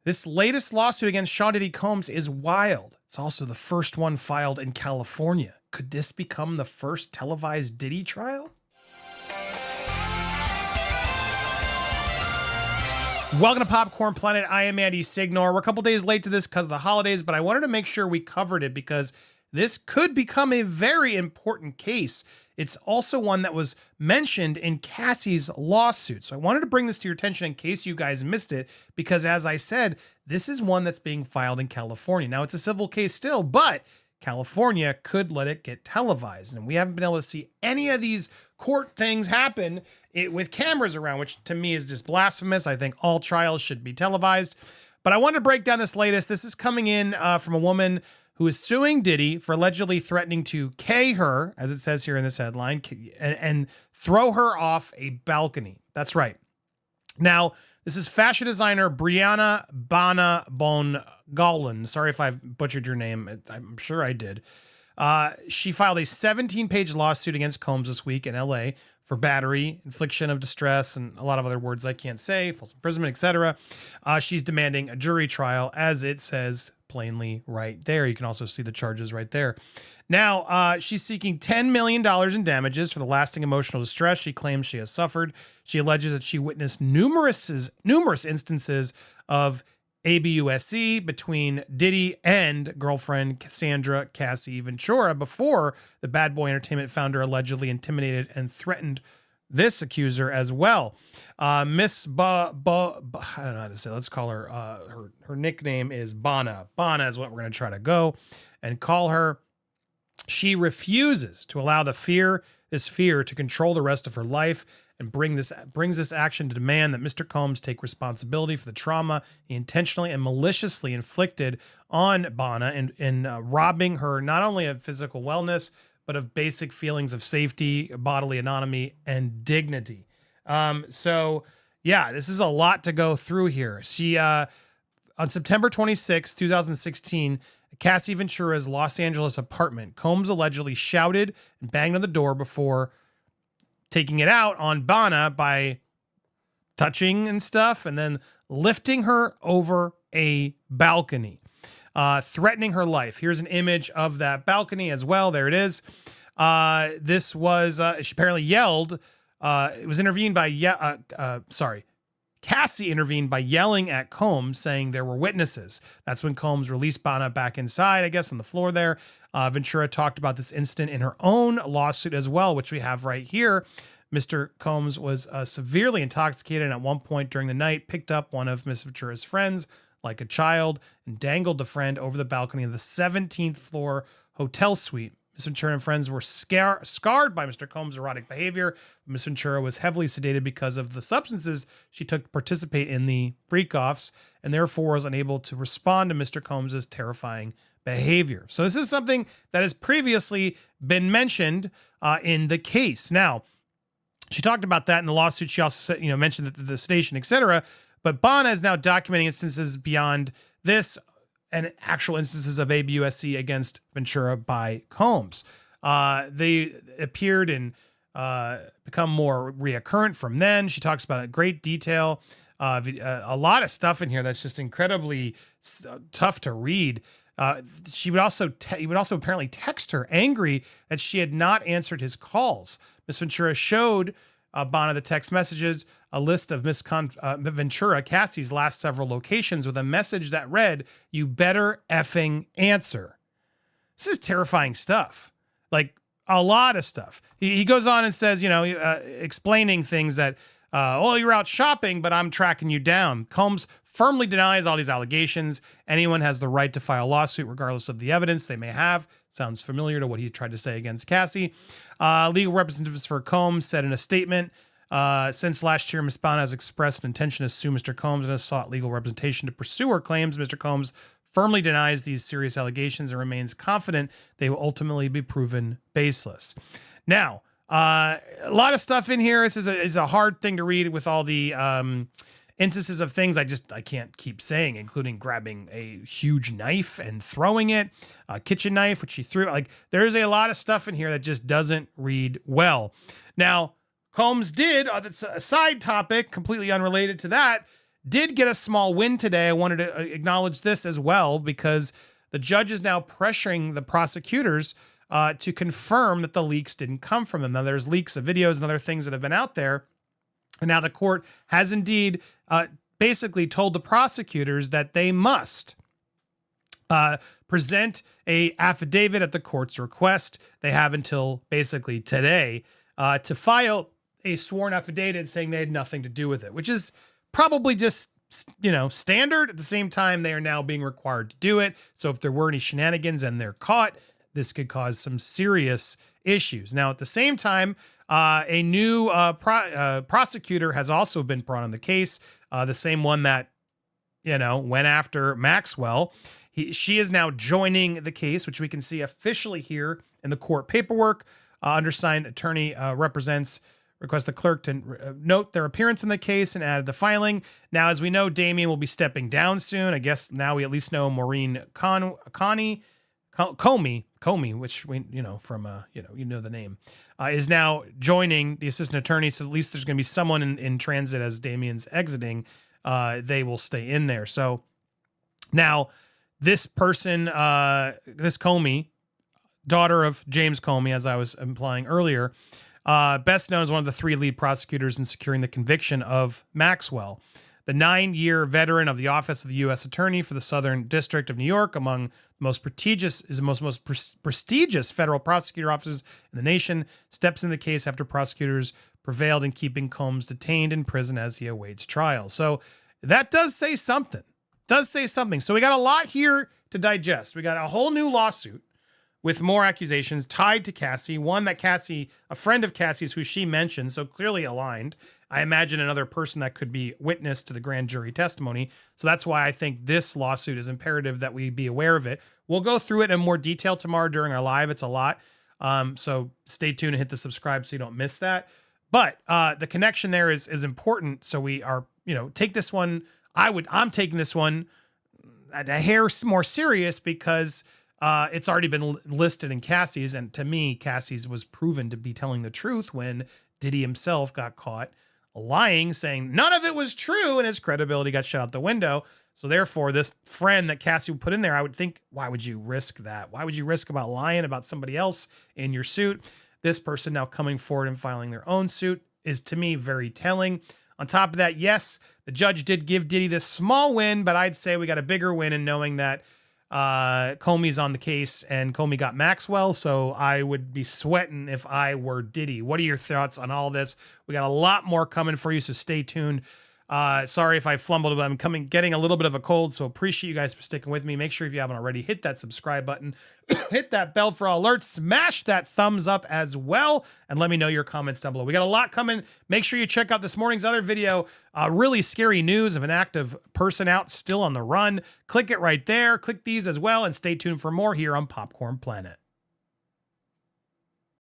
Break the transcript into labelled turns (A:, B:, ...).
A: This latest lawsuit against Sean Diddy Combs is wild. It's also the first one filed in California. Could this become the first televised Diddy trial? Welcome to Popcorn Planet. I am Andy Signore. We're a couple days late to this because of the holidays, but I wanted to make sure we covered it because this could become a very important case. It's also one that was mentioned in Cassie's lawsuit. So I wanted to bring this to your attention in case you guys missed it, because as I said, this is one that's being filed in California. Now it's a civil case still, but California could let it get televised. And we haven't been able to see any of these court things happen with cameras around, which to me is just blasphemous. I think all trials should be televised. But I wanted to break down this latest. This is coming in from a woman who is suing Diddy for allegedly threatening to K her, as it says here in this headline, and throw her off a balcony. That's right. Now, this is fashion designer Brianna Bana Bongolan. Sorry if I've butchered your name. I'm sure I did. She filed a 17-page lawsuit against Combs this week in LA for battery, infliction of distress, and a lot of other words I can't say, false imprisonment, etc. She's demanding a jury trial, as it says plainly right there. You can also see the charges right there. Now, she's seeking $10 million in damages for the lasting emotional distress she claims she has suffered. She alleges that she witnessed numerous instances of ABUSC between Diddy and girlfriend Cassandra Cassie Ventura before the Bad Boy Entertainment founder allegedly intimidated and threatened this accuser as well. Miss I don't know how to say it. Let's call her, her nickname is Bana. Bana is what we're going to try to go and call her. She refuses to allow this fear to control the rest of her life, and brings this action to demand that Mr. Combs take responsibility for the trauma he intentionally and maliciously inflicted on Bana in robbing her not only of physical wellness, but of basic feelings of safety, bodily autonomy, and dignity. So yeah, this is a lot to go through here. She, on September 26, 2016, Cassie Ventura's Los Angeles apartment, Combs allegedly shouted and banged on the door before taking it out on Bana by touching and stuff, and then lifting her over a balcony, threatening her life. Here's an image of that balcony as well. There it is. This was, she apparently yelled, it was intervened by, Cassie intervened by yelling at Combs, saying there were witnesses. That's when Combs released Bana back inside, I guess, on the floor there. Ventura talked about this incident in her own lawsuit as well, which we have right here. Mr. Combs was severely intoxicated, and at one point during the night picked up one of Miss Ventura's friends like a child and dangled the friend over the balcony of the 17th floor hotel suite. Miss Ventura and friends were scarred by Mr. Combs' erotic behavior. Miss Ventura was heavily sedated because of the substances she took to participate in the freak-offs, and therefore was unable to respond to Mr. Combs' terrifying behavior. So this is something that has previously been mentioned in the case. Now, she talked about that in the lawsuit. She also said, mentioned that the station, etc. But Bana is now documenting instances beyond this and actual instances of ABUSC against Ventura by Combs. They appeared and become more reoccurrent from then. She talks about it in great detail. A lot of stuff in here that's just incredibly tough to read. He would also apparently text her angry that she had not answered his calls. Miss Ventura showed Bana the text messages, a list of Miss Ventura, Cassie's last several locations, with a message that read, "You better effing answer." This is terrifying stuff. Like, a lot of stuff. He goes on and says, explaining things that, you're out shopping, but I'm tracking you down. Combs firmly denies all these allegations. Anyone has the right to file a lawsuit regardless of the evidence they may have. Sounds familiar to what he tried to say against Cassie. Legal representatives for Combs said in a statement, since last year, Ms. Bana has expressed an intention to sue Mr. Combs and has sought legal representation to pursue her claims. Mr. Combs firmly denies these serious allegations and remains confident they will ultimately be proven baseless. Now, a lot of stuff in here. This is a hard thing to read with all the instances of things I can't keep saying, including grabbing a huge knife and throwing it, a kitchen knife, which she threw. Like, there is a lot of stuff in here that just doesn't read well. Now, Combs did, that's a side topic, completely unrelated to that, did get a small win today. I wanted to acknowledge this as well because the judge is now pressuring the prosecutors to confirm that the leaks didn't come from them. Now, there's leaks of videos and other things that have been out there. And now the court has indeed basically told the prosecutors that they must present a affidavit at the court's request. They have until basically today to file a sworn affidavit saying they had nothing to do with it, which is probably just, standard. At the same time, they are now being required to do it. So if there were any shenanigans and they're caught, this could cause some serious issues. Now, at the same time, a new prosecutor has also been brought on the case, the same one that, went after Maxwell. She is now joining the case, which we can see officially here in the court paperwork. Undersigned attorney requests the clerk to note their appearance in the case and add the filing. Now, as we know, Damien will be stepping down soon. I guess now we at least know Maureen Comey, which we, from, the name, is now joining the assistant attorney. So at least there's going to be someone in transit as Damien's exiting. They will stay in there. So now this person, this Comey, daughter of James Comey, as I was implying earlier, best known as one of the 3 lead prosecutors in securing the conviction of Maxwell. The 9-year veteran of the Office of the U.S. Attorney for the Southern District of New York, among the most prestigious federal prosecutor offices in the nation, steps in the case after prosecutors prevailed in keeping Combs detained in prison as he awaits trial. So that does say something. So we got a lot here to digest. We got a whole new lawsuit with more accusations tied to Cassie. One that Cassie, a friend of Cassie's who she mentioned, so clearly aligned. I imagine another person that could be witness to the grand jury testimony. So that's why I think this lawsuit is imperative that we be aware of it. We'll go through it in more detail tomorrow during our live. It's a lot. So stay tuned and hit the subscribe so you don't miss that. But the connection there is important. So we are, take this one. I'm taking this one a hair more serious because it's already been listed in Cassie's. And to me, Cassie's was proven to be telling the truth when Diddy himself got caught lying, saying none of it was true, and his credibility got shot out the window. So therefore, this friend that Cassie would put in there, I would think, why would you risk that? Why would you risk about lying about somebody else in your suit? This person now coming forward and filing their own suit is, to me, very telling. On top of that, yes, the judge did give Diddy this small win, but I'd say we got a bigger win in knowing that Comey's on the case and Comey got Maxwell. So I would be sweating if I were Diddy. What are your thoughts on all this? We got a lot more coming for you, so stay tuned. Sorry if I flumbled, but I'm getting a little bit of a cold, so appreciate you guys for sticking with me. Make sure if you haven't already, hit that subscribe button, hit that bell for alerts, smash that thumbs up as well, and let me know your comments down below. We got a lot coming. Make sure you check out this morning's other video, really scary news of an active person out still on the run. Click it right there. Click these as well, and stay tuned for more here on Popcorn Planet.